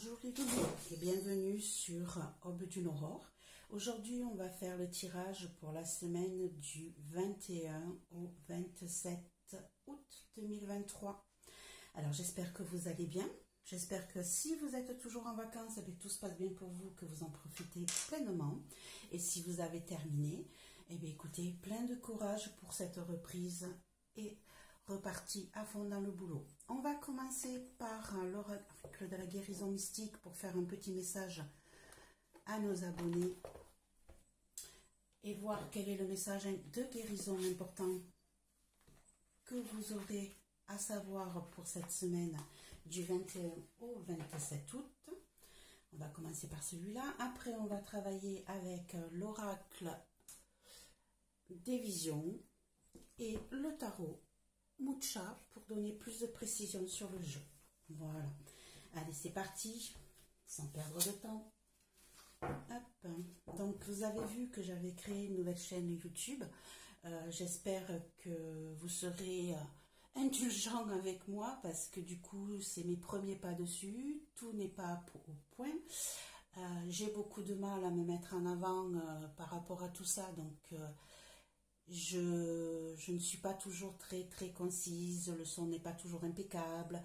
Bonjour les loulous et bienvenue sur Aube d'une Aurore. Aujourd'hui on va faire le tirage pour la semaine du 21 au 27 août 2023. Alors j'espère que vous allez bien. J'espère que si vous êtes toujours en vacances, et que tout se passe bien pour vous, que vous en profitez pleinement. Et si vous avez terminé, eh bien écoutez, plein de courage pour cette reprise et reparti à fond dans le boulot. On va commencer par l'oracle de la guérison mystique pour faire un petit message à nos abonnés et voir quel est le message de guérison important que vous aurez à savoir pour cette semaine du 21 au 27 août. On va commencer par celui-là. Après, on va travailler avec l'oracle des visions et le tarot Mucha pour donner plus de précision sur le jeu. Voilà. Allez, c'est parti, sans perdre de temps. Hop. Donc, vous avez vu que j'avais créé une nouvelle chaîne YouTube. J'espère que vous serez indulgent avec moi parce que du coup, c'est mes premiers pas dessus. Tout n'est pas au point. J'ai beaucoup de mal à me mettre en avant par rapport à tout ça. Donc, je ne suis pas toujours très concise, le son n'est pas toujours impeccable,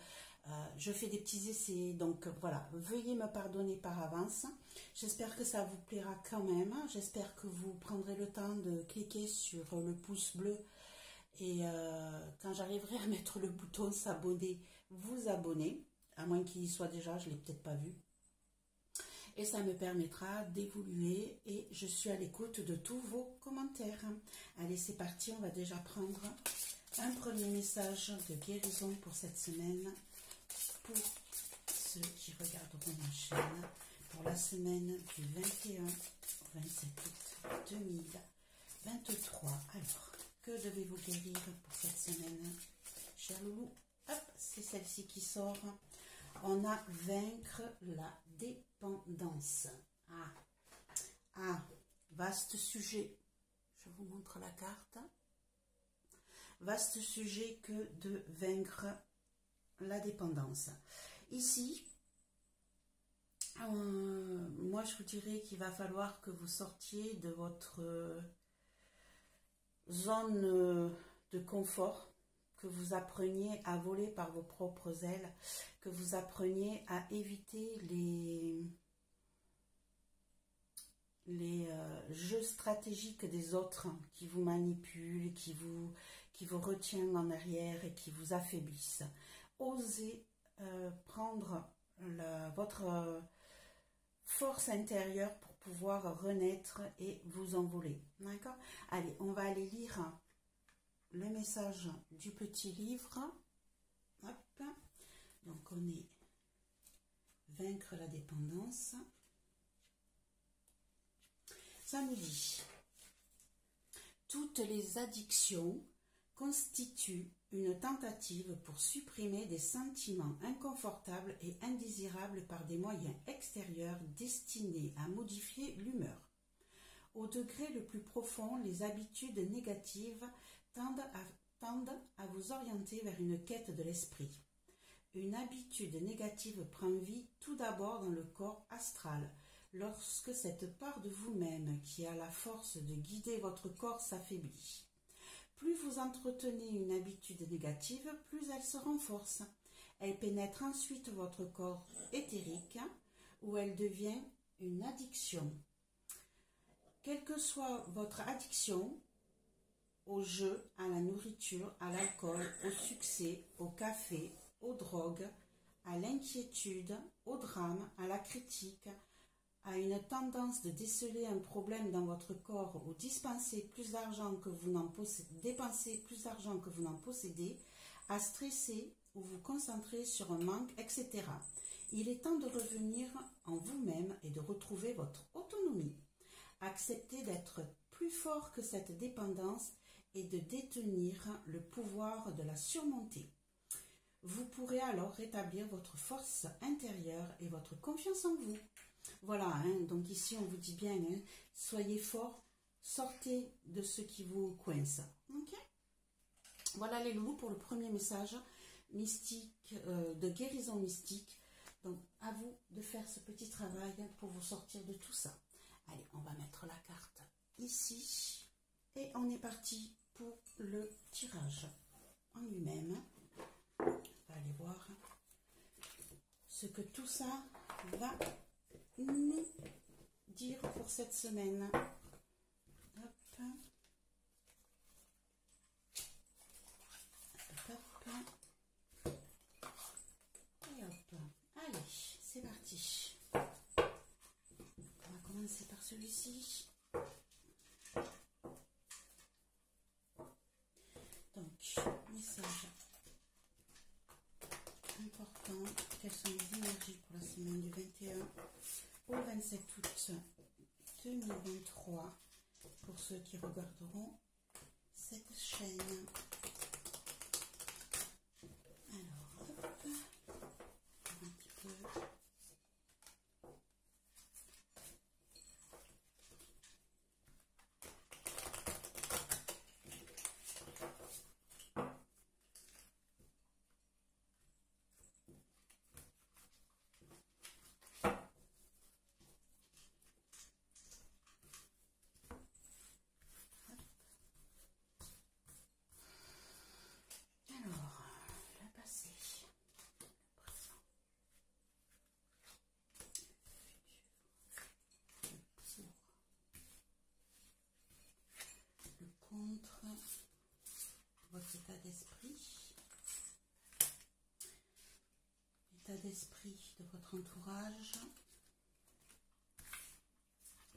je fais des petits essais, donc voilà, veuillez me pardonner par avance. J'espère que ça vous plaira quand même, j'espère que vous prendrez le temps de cliquer sur le pouce bleu et quand j'arriverai à mettre le bouton s'abonner, vous abonner, à moins qu'il y soit déjà, je ne l'ai peut-être pas vu. Et ça me permettra d'évoluer et je suis à l'écoute de tous vos commentaires. Allez, c'est parti, on va déjà prendre un premier message de guérison pour cette semaine, pour ceux qui regarderont ma chaîne, pour la semaine du 21 au 27 août 2023. Alors, que devez-vous guérir pour cette semaine, cher loulou? Hop, c'est celle-ci qui sort. On a vaincre la dépendance. Vaste sujet. Je vous montre la carte. Vaste sujet que de vaincre la dépendance. Ici, moi je vous dirais qu'il va falloir que vous sortiez de votre zone de confort, que vous appreniez à voler par vos propres ailes, que vous appreniez à éviter les jeux stratégiques des autres qui vous manipulent, qui vous retiennent en arrière et qui vous affaiblissent. Osez prendre votre force intérieure pour pouvoir renaître et vous envoler. D'accord? Allez, on va aller lire le message du petit livre. Hop. Donc on est vaincre la dépendance. Ça nous dit: toutes les addictions constituent une tentative pour supprimer des sentiments inconfortables et indésirables par des moyens extérieurs destinés à modifier l'humeur. Au degré le plus profond, les habitudes négatives tendent à vous orienter vers une quête de l'esprit. Une habitude négative prend vie tout d'abord dans le corps astral, lorsque cette part de vous-même qui a la force de guider votre corps s'affaiblit. Plus vous entretenez une habitude négative, plus elle se renforce. Elle pénètre ensuite votre corps éthérique, où elle devient une addiction. Quelle que soit votre addiction, au jeu, à la nourriture, à l'alcool, au succès, au café, aux drogues, à l'inquiétude, au drame, à la critique, à une tendance de déceler un problème dans votre corps ou dépenser plus d'argent que vous n'en possédez, à stresser ou vous concentrer sur un manque, etc. Il est temps de revenir en vous-même et de retrouver votre autonomie. Acceptez d'être plus fort que cette dépendance et de détenir le pouvoir de la surmonter. Vous pourrez alors rétablir votre force intérieure et votre confiance en vous. Voilà, donc ici on vous dit bien, soyez fort, sortez de ce qui vous coince. Okay? Voilà les loulous pour le premier message mystique, de guérison mystique Donc, à vous de faire ce petit travail pour vous sortir de tout ça. Allez, on va mettre la carte ici. Et on est parti pour le tirage en lui-même. On va aller voir ce que tout ça va nous dire pour cette semaine. Hop. Hop. Et hop. Allez, c'est parti. On va commencer par celui-ci. Donc, message important. Quelles sont les énergies pour la semaine du 21 au 27 août 2023 pour ceux qui regarderont cette chaîne. Alors, hop, un petit peu. Contre votre état d'esprit de votre entourage,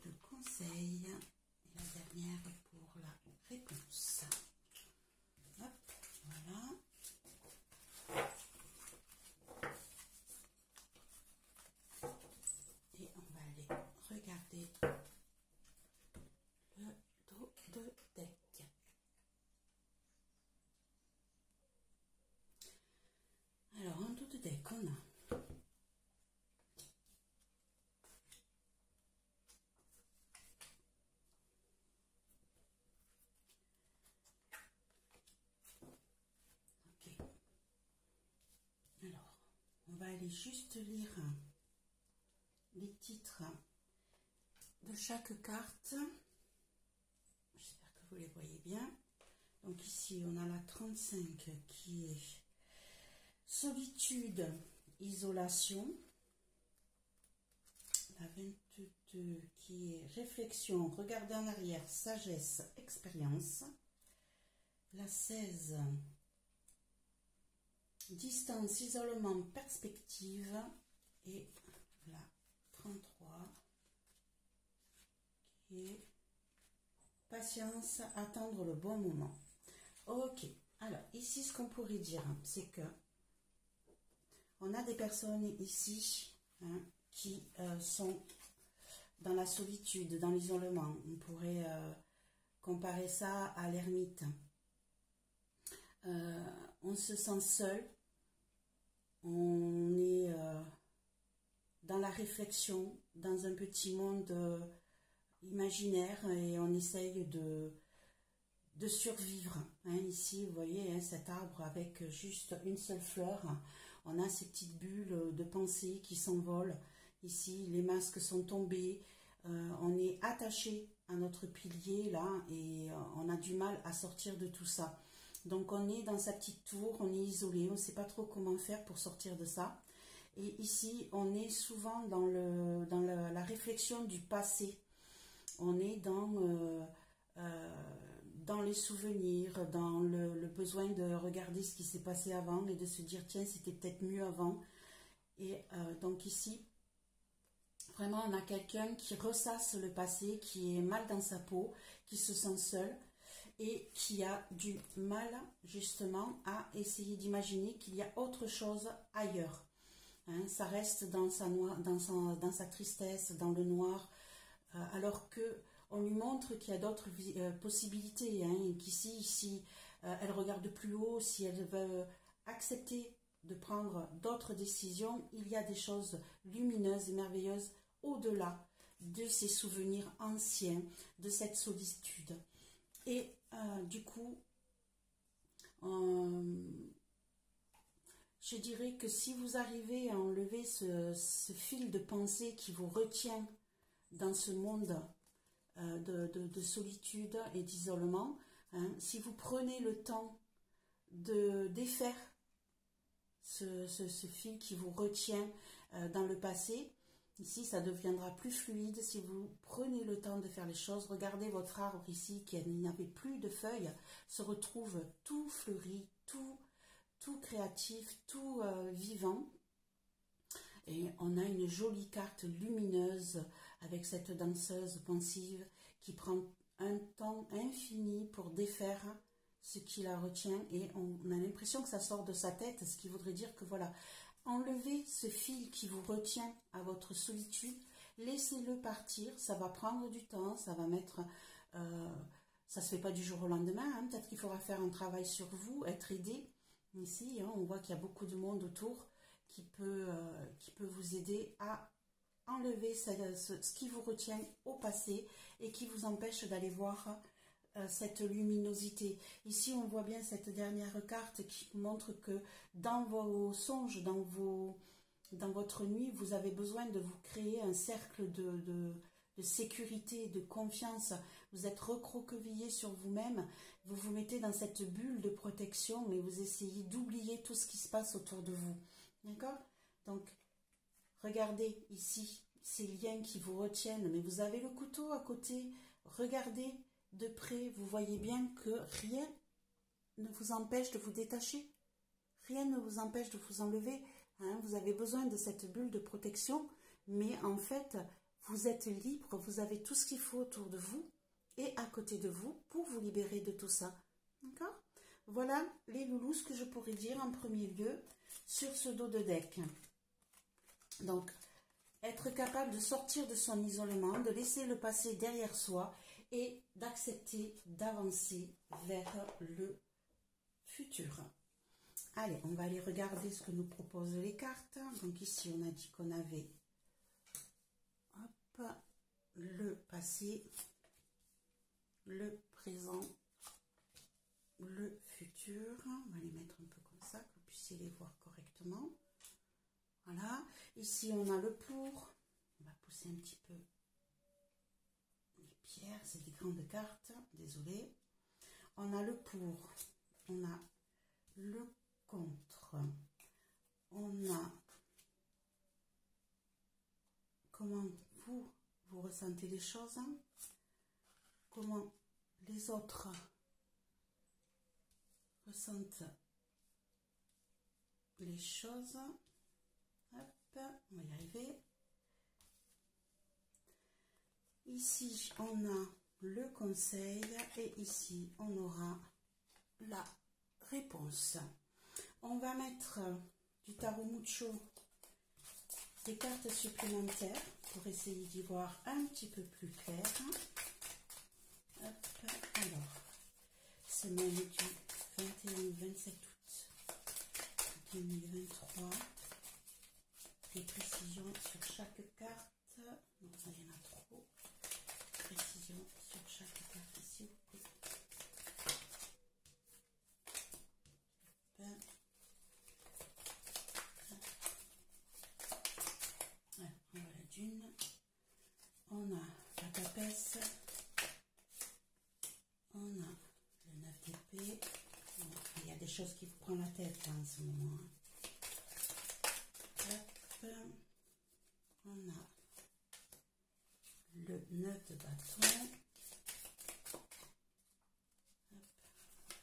le conseil et la dernière pour la réponse. Hop, voilà. Et on va aller regarder le dos de deck. Alors, en dos de deck, on a ok. Alors, on va aller juste lire les titres de chaque carte. J'espère que vous les voyez bien. Donc ici, on a la 35 qui est solitude, isolation. La 22 qui est réflexion, regarder en arrière, sagesse, expérience. La 16, distance, isolement, perspective. Et la 33 qui est patience, attendre le bon moment. Ok, alors ici ce qu'on pourrait dire, c'est que on a des personnes ici qui sont dans la solitude, dans l'isolement. On pourrait comparer ça à l'ermite. On se sent seul, on est dans la réflexion, dans un petit monde imaginaire et on essaye de survivre. Ici, vous voyez cet arbre avec juste une seule fleur. On a ces petites bulles de pensée qui s'envolent. Ici, les masques sont tombés. On est attaché à notre pilier là et on a du mal à sortir de tout ça. Donc, on est dans sa petite tour, on est isolé, on ne sait pas trop comment faire pour sortir de ça. Et ici, on est souvent dans la réflexion du passé. On est dans les souvenirs, dans le besoin de regarder ce qui s'est passé avant et de se dire, tiens, c'était peut-être mieux avant. Et donc ici, vraiment, on a quelqu'un qui ressasse le passé, qui est mal dans sa peau, qui se sent seul et qui a du mal, justement, à essayer d'imaginer qu'il y a autre chose ailleurs. Ça reste dans sa tristesse, dans le noir, alors que on lui montre qu'il y a d'autres possibilités, qu'ici, elle regarde plus haut, si elle veut accepter de prendre d'autres décisions, il y a des choses lumineuses et merveilleuses au-delà de ces souvenirs anciens, de cette solitude. Et du coup, je dirais que si vous arrivez à enlever ce fil de pensée qui vous retient dans ce monde de solitude et d'isolement, hein, si vous prenez le temps de défaire ce fil qui vous retient dans le passé, ici ça deviendra plus fluide si vous prenez le temps de faire les choses. Regardez votre arbre ici qui n'avait plus de feuilles, se retrouve tout fleuri, tout créatif, tout vivant. Et on a une jolie carte lumineuse avec cette danseuse pensive qui prend un temps infini pour défaire ce qui la retient. Et on a l'impression que ça sort de sa tête, ce qui voudrait dire que voilà, enlevez ce fil qui vous retient à votre solitude, laissez-le partir, ça va prendre du temps, ça va mettre... ça se fait pas du jour au lendemain, hein. Peut-être qu'il faudra faire un travail sur vous, être aidé. Ici, hein, on voit qu'il y a beaucoup de monde autour qui peut vous aider à enlever ce qui vous retient au passé et qui vous empêche d'aller voir cette luminosité. Ici, on voit bien cette dernière carte qui montre que dans vos songes, dans votre nuit, vous avez besoin de vous créer un cercle de sécurité, de confiance. Vous êtes recroquevillé sur vous-même, vous vous mettez dans cette bulle de protection, mais vous essayez d'oublier tout ce qui se passe autour de vous. D'accord? Donc, regardez ici ces liens qui vous retiennent, mais vous avez le couteau à côté. Regardez de près, vous voyez bien que rien ne vous empêche de vous détacher. Rien ne vous empêche de vous enlever. Hein? Vous avez besoin de cette bulle de protection, mais en fait, vous êtes libre, vous avez tout ce qu'il faut autour de vous et à côté de vous pour vous libérer de tout ça. D'accord? Voilà les loulous, ce que je pourrais dire en premier lieu sur ce dos de deck. Donc, être capable de sortir de son isolement, de laisser le passé derrière soi et d'accepter d'avancer vers le futur. Allez, on va aller regarder ce que nous proposent les cartes. Donc ici, on a dit qu'on avait le passé, le présent, le futur. On va les mettre un peu comme ça, que vous puissiez les voir correctement. Voilà. Ici, on a le pour. On va pousser un petit peu les pierres. C'est des grandes cartes. Désolée. On a le pour. On a le contre. On a comment vous ressentez les choses. Comment les autres ressentent les choses. Hop, on va y arriver. Ici, on a le conseil et ici, on aura la réponse. On va mettre du tarot mucho, des cartes supplémentaires pour essayer d'y voir un petit peu plus clair. Hop, alors, semaine du 21-27 août 2023. Des précisions sur chaque carte. Non, ça, il y en a trop. Précision sur chaque carte, s'il vous plaît. Alors, on a la dune. On a la papesse. On a le 9 d'épée. Bon, il y a des choses qui vous prennent la tête hein, en ce moment. On a le 9 de bâton. Hop,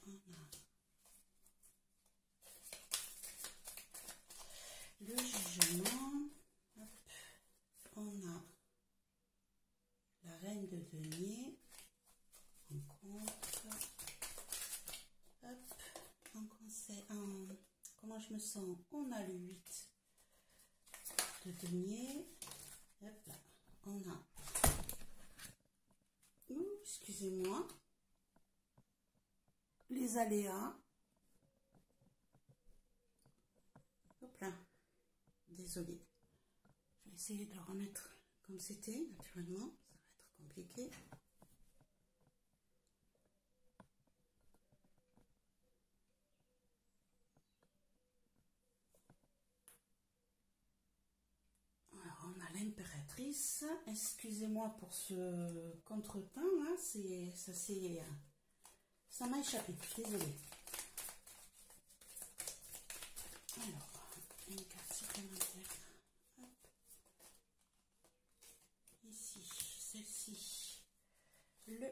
on a le jugement. Hop, on a la reine de denier. En compte. Hop, en conseil. Comment je me sens? On a le 8 de denier. Hop là, on a, excusez-moi, les aléas. Hop là, désolé. Je vais essayer de le remettre comme c'était, naturellement. Ça va être compliqué. l'impératrice. Excusez-moi pour ce contretemps, hein, ça m'a échappé, désolée. Alors, une carte supplémentaire. Hop. Ici, celle-ci, le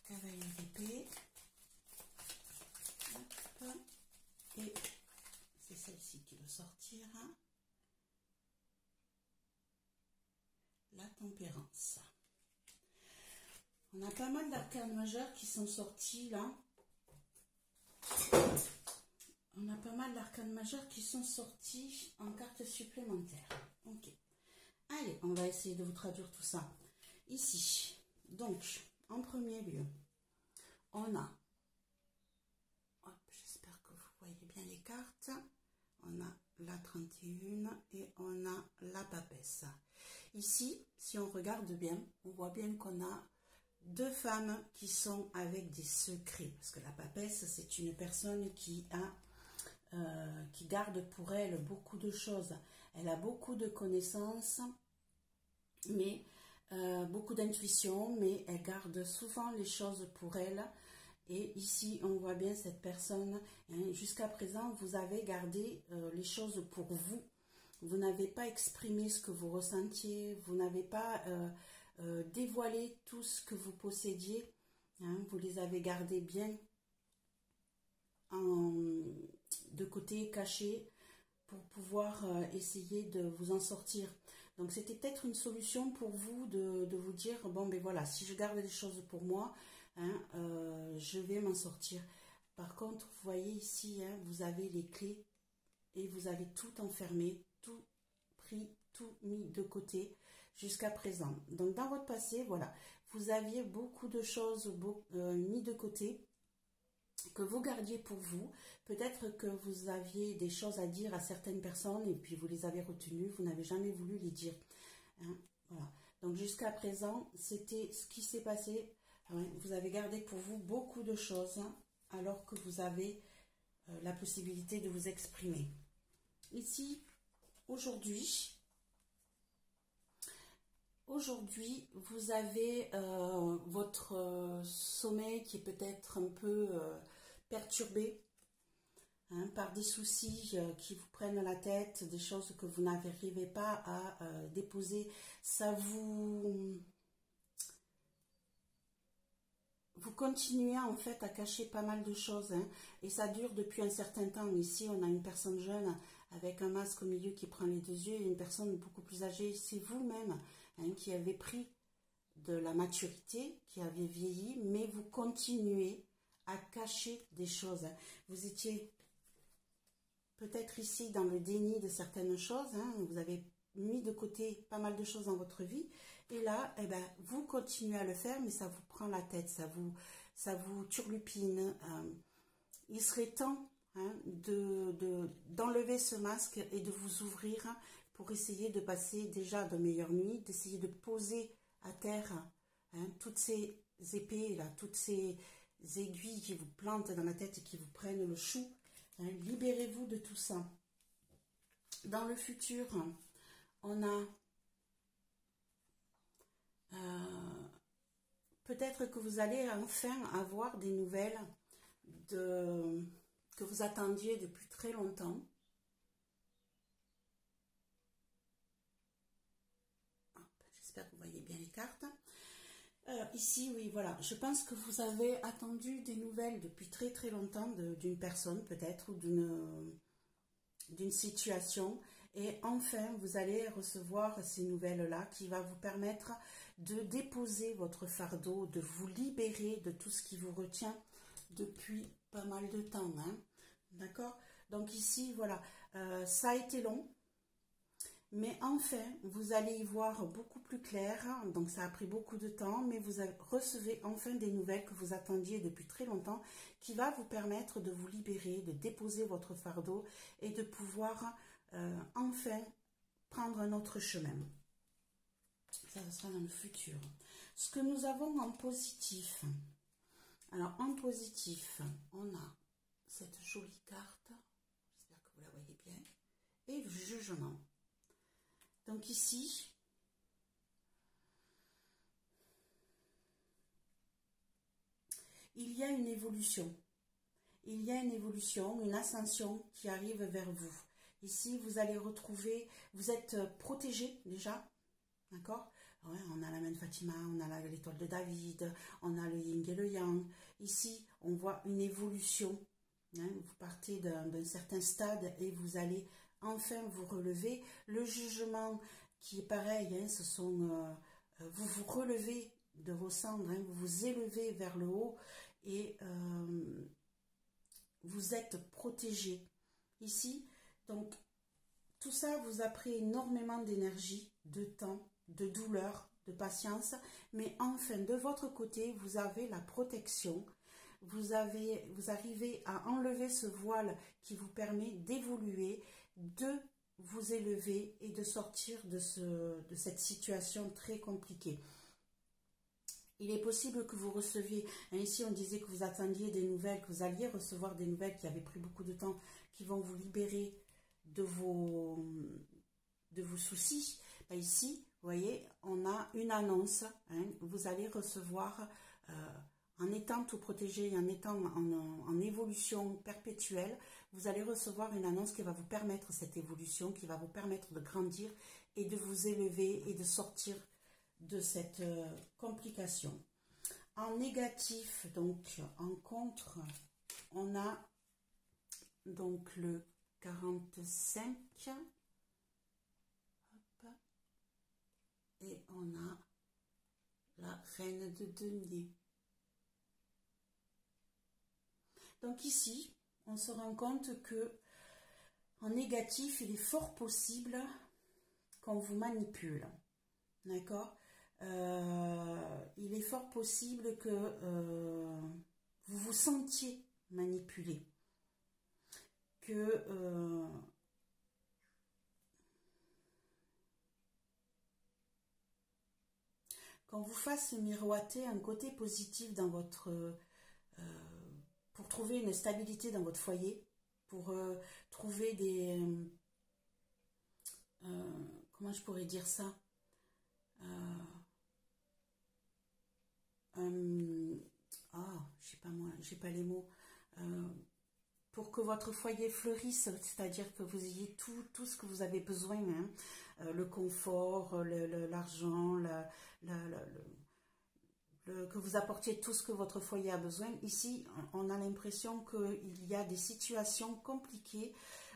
cavalier d'épée. Et c'est celle-ci qui veut sortir. La tempérance. On a pas mal d'arcanes majeures qui sont sortis là. On a pas mal d'arcanes majeures qui sont sortis en cartes supplémentaires. Ok. Allez, on va essayer de vous traduire tout ça. Ici, donc, en premier lieu, on a, j'espère que vous voyez bien les cartes, on a la 31 et on a la papesse. Ici, si on regarde bien, on voit bien qu'on a deux femmes qui sont avec des secrets. Parce que la papesse, c'est une personne qui garde pour elle beaucoup de choses. Elle a beaucoup de connaissances, mais beaucoup d'intuition, mais elle garde souvent les choses pour elle. Et ici, on voit bien cette personne, hein, jusqu'à présent, vous avez gardé les choses pour vous. Vous n'avez pas exprimé ce que vous ressentiez, vous n'avez pas dévoilé tout ce que vous possédiez. Hein, vous les avez gardés bien de côté, cachés, pour pouvoir essayer de vous en sortir. Donc, c'était peut-être une solution pour vous de vous dire, bon, ben voilà, si je garde les choses pour moi, hein, je vais m'en sortir. Par contre, vous voyez ici, hein, vous avez les clés et vous avez tout enfermé, tout pris, tout mis de côté jusqu'à présent. Donc, dans votre passé, voilà, vous aviez beaucoup de choses mis de côté que vous gardiez pour vous. Peut-être que vous aviez des choses à dire à certaines personnes et puis vous les avez retenues, vous n'avez jamais voulu les dire. Hein, voilà. Donc, jusqu'à présent, c'était ce qui s'est passé. Vous avez gardé pour vous beaucoup de choses, hein, alors que vous avez la possibilité de vous exprimer. Ici, aujourd'hui, vous avez votre sommeil qui est peut-être un peu perturbé, hein, par des soucis qui vous prennent la tête, des choses que vous n'arrivez pas à déposer. Ça vous continuez en fait à cacher pas mal de choses, hein, et ça dure depuis un certain temps. Ici, on a une personne jeune avec un masque au milieu qui prend les deux yeux et une personne beaucoup plus âgée. C'est vous-même, hein, qui avez pris de la maturité, qui avez vieilli, mais vous continuez à cacher des choses. Vous étiez peut-être ici dans le déni de certaines choses, hein, vous avez mis de côté pas mal de choses dans votre vie, et là, eh ben, vous continuez à le faire, mais ça vous prend la tête, ça vous turlupine. Il serait temps, hein, d'enlever ce masque et de vous ouvrir pour essayer de passer déjà de meilleures nuits, d'essayer de poser à terre, hein, toutes ces épées, là, toutes ces aiguilles qui vous plantent dans la tête et qui vous prennent le chou. Hein, libérez-vous de tout ça. Dans le futur, on a peut-être que vous allez enfin avoir des nouvelles que vous attendiez depuis très longtemps. J'espère que vous voyez bien les cartes. Ici, oui, voilà, je pense que vous avez attendu des nouvelles depuis très très longtemps d'une personne peut-être, ou d'une situation, et enfin vous allez recevoir ces nouvelles-là qui va vous permettre de déposer votre fardeau, de vous libérer de tout ce qui vous retient depuis pas mal de temps, hein. D'accord? Donc ici, voilà, ça a été long, mais enfin, vous allez y voir beaucoup plus clair. Donc, ça a pris beaucoup de temps, mais vous recevez enfin des nouvelles que vous attendiez depuis très longtemps, qui va vous permettre de vous libérer, de déposer votre fardeau et de pouvoir enfin prendre un autre chemin. Ça, ce sera dans le futur. Ce que nous avons en positif. Alors, en positif, on a cette jolie carte. J'espère que vous la voyez bien. Et le jugement. Donc ici, il y a une évolution. Il y a une évolution, une ascension qui arrive vers vous. Ici, vous allez retrouver, vous êtes protégé déjà, d'accord? Ouais, on a la main de Fatima, on a l'étoile de David, on a le yin et le yang. Ici, on voit une évolution. Hein, vous partez d'un certain stade et vous allez enfin vous relever. Le jugement qui est pareil, hein, ce sont, vous vous relevez de vos cendres, hein, vous vous élevez vers le haut et vous êtes protégé. Ici, donc, tout ça vous a pris énormément d'énergie, de temps, de douleur, de patience, mais enfin, de votre côté, vous avez la protection. Vous arrivez à enlever ce voile qui vous permet d'évoluer, de vous élever et de sortir de cette situation très compliquée. Il est possible que vous receviez, hein, ici on disait que vous attendiez des nouvelles, que vous alliez recevoir des nouvelles qui avaient pris beaucoup de temps, qui vont vous libérer de vos soucis. Ben ici, vous voyez, on a une annonce, hein, vous allez recevoir, en étant tout protégé, en étant en évolution perpétuelle, vous allez recevoir une annonce qui va vous permettre cette évolution, qui va vous permettre de grandir et de vous élever et de sortir de cette complication. En négatif, donc en contre, on a donc le 45 hop, et on a la reine de denier. Donc ici, on se rend compte que en négatif, il est fort possible qu'on vous manipule. D'accord? Il est fort possible que vous vous sentiez manipulé. Que qu'on vous fasse miroiter un côté positif dans votre... pour trouver une stabilité dans votre foyer, pour trouver des... comment je pourrais dire ça? Je sais pas moi, j'ai pas les mots. Pour que votre foyer fleurisse, c'est-à-dire que vous ayez tout ce que vous avez besoin, hein, le confort, l'argent, que vous apportiez tout ce que votre foyer a besoin. Ici, on a l'impression qu'il y a des situations compliquées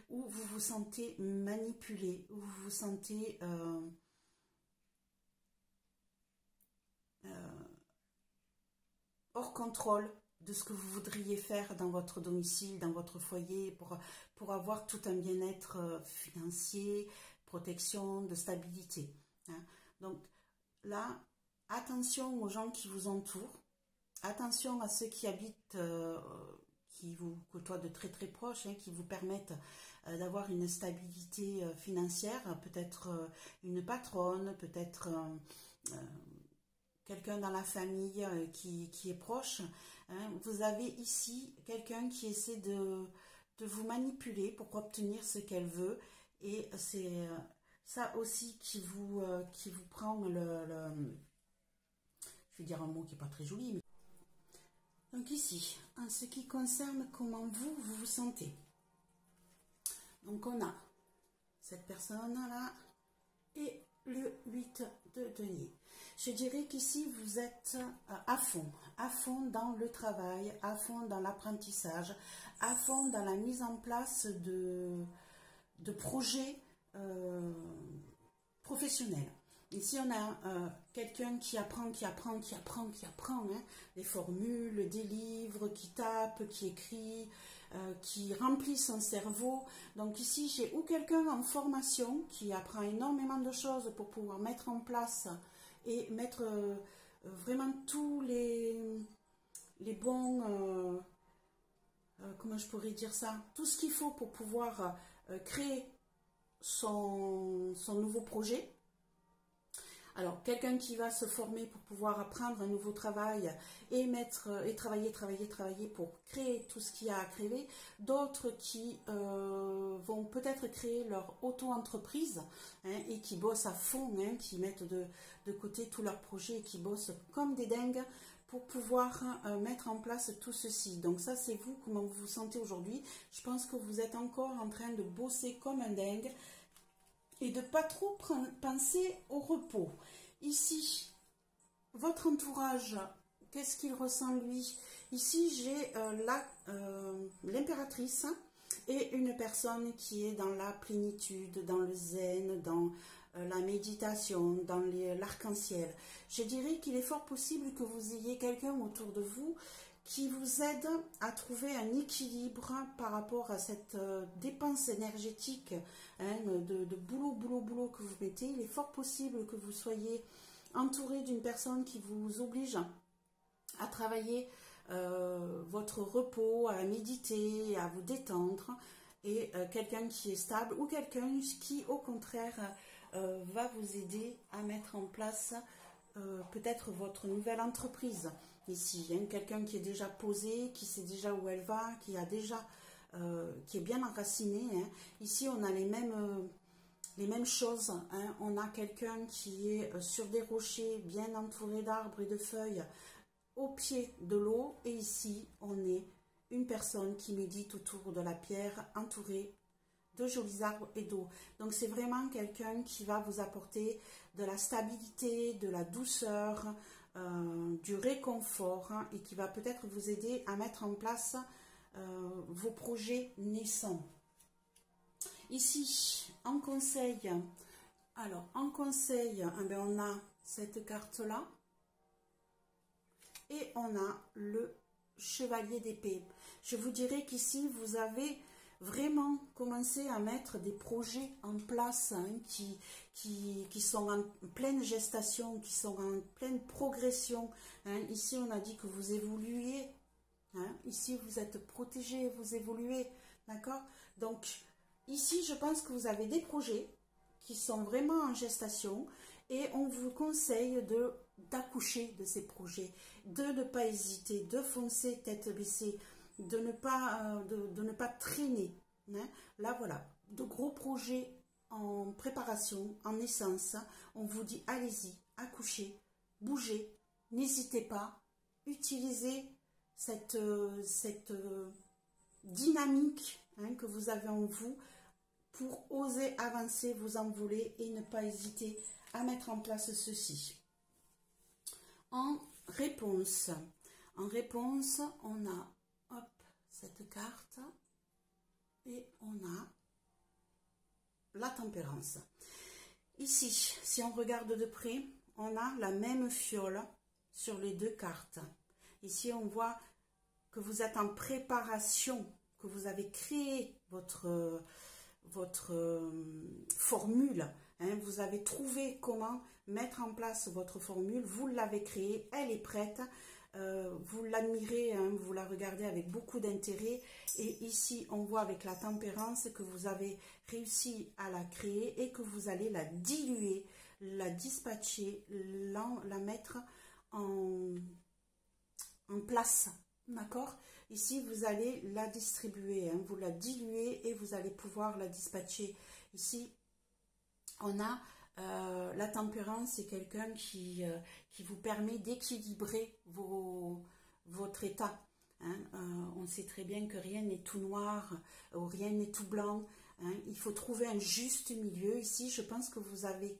où vous vous sentez manipulé, où vous vous sentez hors contrôle de ce que vous voudriez faire dans votre domicile, dans votre foyer, pour avoir tout un bien-être financier, protection, de stabilité. Hein. Donc là, attention aux gens qui vous entourent, attention à ceux qui habitent, qui vous côtoient de très très proches, hein, qui vous permettent d'avoir une stabilité financière, peut-être une patronne, peut-être... quelqu'un dans la famille qui est proche, hein. Vous avez ici quelqu'un qui essaie de vous manipuler pour obtenir ce qu'elle veut, et c'est ça aussi qui vous prend je vais dire un mot qui n'est pas très joli. Mais... Donc ici, en ce qui concerne comment vous vous sentez, donc on a cette personne-là et le 8 de denier. Je dirais qu'ici, vous êtes à fond dans le travail, à fond dans l'apprentissage, à fond dans la mise en place de projets professionnels. Ici, on a quelqu'un qui apprend, hein, des formules, des livres, qui tape, qui écrit, qui remplit son cerveau. Donc ici, j'ai ou quelqu'un en formation qui apprend énormément de choses pour pouvoir mettre en place et mettre vraiment tous les bons, comment je pourrais dire ça, tout ce qu'il faut pour pouvoir créer son nouveau projet. Alors, quelqu'un qui va se former pour pouvoir apprendre un nouveau travail et travailler pour créer tout ce qu'il y a à créer. D'autres qui vont peut-être créer leur auto-entreprise, hein, et qui bossent à fond, hein, qui mettent de côté tous leurs projets et qui bossent comme des dingues pour pouvoir mettre en place tout ceci. Donc ça, c'est vous, comment vous vous sentez aujourd'hui. Je pense que vous êtes encore en train de bosser comme un dingue et de pas trop penser au repos. Ici, votre entourage, qu'est-ce qu'il ressent lui? Ici, j'ai l'impératrice et une personne qui est dans la plénitude, dans le zen, dans la méditation, dans l'arc-en-ciel. Je dirais qu'il est fort possible que vous ayez quelqu'un autour de vous qui vous aide à trouver un équilibre par rapport à cette dépense énergétique, hein, de boulot que vous mettez. Il est fort possible que vous soyez entouré d'une personne qui vous oblige à travailler votre repos, à méditer, à vous détendre, et quelqu'un qui est stable ou quelqu'un qui au contraire va vous aider à mettre en place peut-être votre nouvelle entreprise. Ici, il y a quelqu'un qui est déjà posé, qui sait déjà où elle va, qui a déjà qui est bien enraciné, hein. Ici, on a les mêmes choses, hein. On a quelqu'un qui est sur des rochers, bien entouré d'arbres et de feuilles, au pied de l'eau, et ici, on est une personne qui médite autour de la pierre, entourée de jolis arbres et d'eau. Donc, c'est vraiment quelqu'un qui va vous apporter de la stabilité, de la douceur, du réconfort, hein, et qui va peut-être vous aider à mettre en place vos projets naissants. Ici, en conseil, alors en conseil, eh bien, on a cette carte-là et on a le chevalier d'épée. Je vous dirais qu'ici, vous avez vraiment commencé à mettre des projets en place, hein, qui sont en pleine gestation, qui sont en pleine progression, hein. Ici, on a dit que vous évoluez, hein. Ici, vous êtes protégé, vous évoluez, d'accord? Donc, ici, je pense que vous avez des projets qui sont vraiment en gestation et on vous conseille d'accoucher de ces projets, de ne pas hésiter, de foncer tête baissée, de ne pas traîner, hein. Là, voilà, de gros projets en préparation, en naissance. On vous dit, allez-y, accouchez, bougez, n'hésitez pas, utilisez cette dynamique, hein, que vous avez en vous pour oser avancer, vous envoler et ne pas hésiter à mettre en place ceci. En réponse, on a cette carte et on a la tempérance. Ici, si on regarde de près, on a la même fiole sur les deux cartes. Ici, on voit que vous êtes en préparation, que vous avez créé votre formule, hein. Vous avez trouvé comment mettre en place votre formule, vous l'avez créée, elle est prête, vous l'admirez, hein, vous la regardez avec beaucoup d'intérêt, et ici on voit avec la tempérance que vous avez réussi à la créer et que vous allez la diluer, la dispatcher, la mettre en place, d'accord? Ici, vous allez la distribuer, hein, vous la diluez et vous allez pouvoir la dispatcher. Ici, on a la tempérance, c'est quelqu'un qui vous permet d'équilibrer votre état, hein. On sait très bien que rien n'est tout noir ou rien n'est tout blanc, hein. Il faut trouver un juste milieu. Ici, je pense que vous avez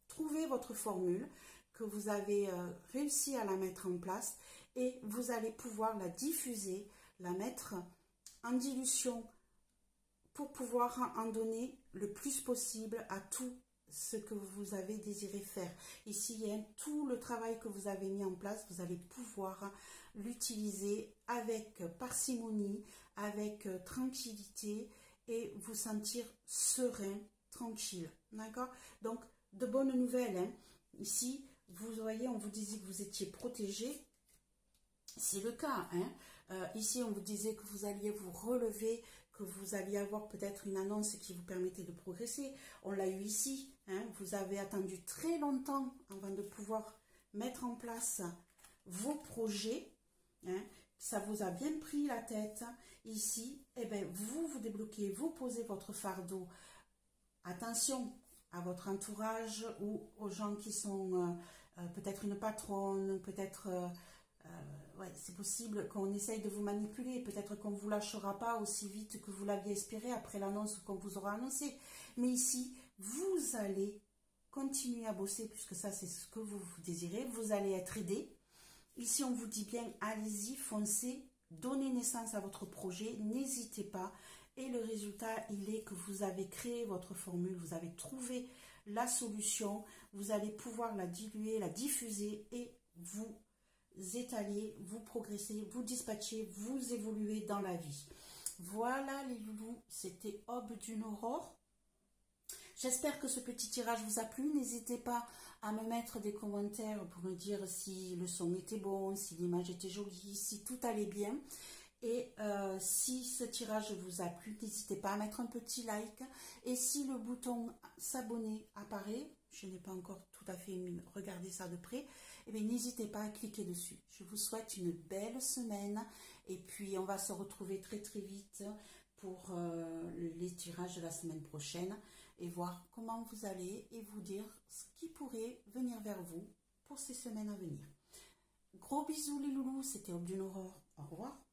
trouvé votre formule, que vous avez réussi à la mettre en place et vous allez pouvoir la diffuser, la mettre en dilution pour pouvoir en donner le plus possible à tout ce que vous avez désiré faire. Ici, il y a tout le travail que vous avez mis en place, vous allez pouvoir l'utiliser avec parcimonie, avec tranquillité et vous sentir serein, tranquille, d'accord? Donc, de bonnes nouvelles, hein. Ici, vous voyez, on vous disait que vous étiez protégé. C'est le cas, hein. Ici, on vous disait que vous alliez vous relever, que vous alliez avoir peut-être une annonce qui vous permettait de progresser. On l'a eu ici, hein. Vous avez attendu très longtemps avant de pouvoir mettre en place vos projets, hein. Ça vous a bien pris la tête. Ici, eh bien, vous débloquez, vous posez votre fardeau. Attention à votre entourage ou aux gens qui sont peut-être une patronne, peut-être Ouais, c'est possible qu'on essaye de vous manipuler. Peut-être qu'on ne vous lâchera pas aussi vite que vous l'aviez espéré après l'annonce qu'on vous aura annoncé. Mais ici, vous allez continuer à bosser puisque ça, c'est ce que vous désirez. Vous allez être aidé. Ici, on vous dit bien, allez-y, foncez, donnez naissance à votre projet, n'hésitez pas. Et le résultat, il est que vous avez créé votre formule, vous avez trouvé la solution, vous allez pouvoir la diluer, la diffuser et vous étaler, vous progresser, vous dispatcher, vous évoluer dans la vie. Voilà les loulous, c'était Aube d'une aurore. J'espère que ce petit tirage vous a plu. N'hésitez pas à me mettre des commentaires pour me dire si le son était bon, si l'image était jolie, si tout allait bien. Et si ce tirage vous a plu, n'hésitez pas à mettre un petit like. Et si le bouton s'abonner apparaît, je n'ai pas encore tout à fait regardé ça de près, eh bien n'hésitez pas à cliquer dessus. Je vous souhaite une belle semaine et puis on va se retrouver très très vite pour les tirages de la semaine prochaine et voir comment vous allez et vous dire ce qui pourrait venir vers vous pour ces semaines à venir. Gros bisous les loulous, c'était Aube d'une aurore. Au revoir.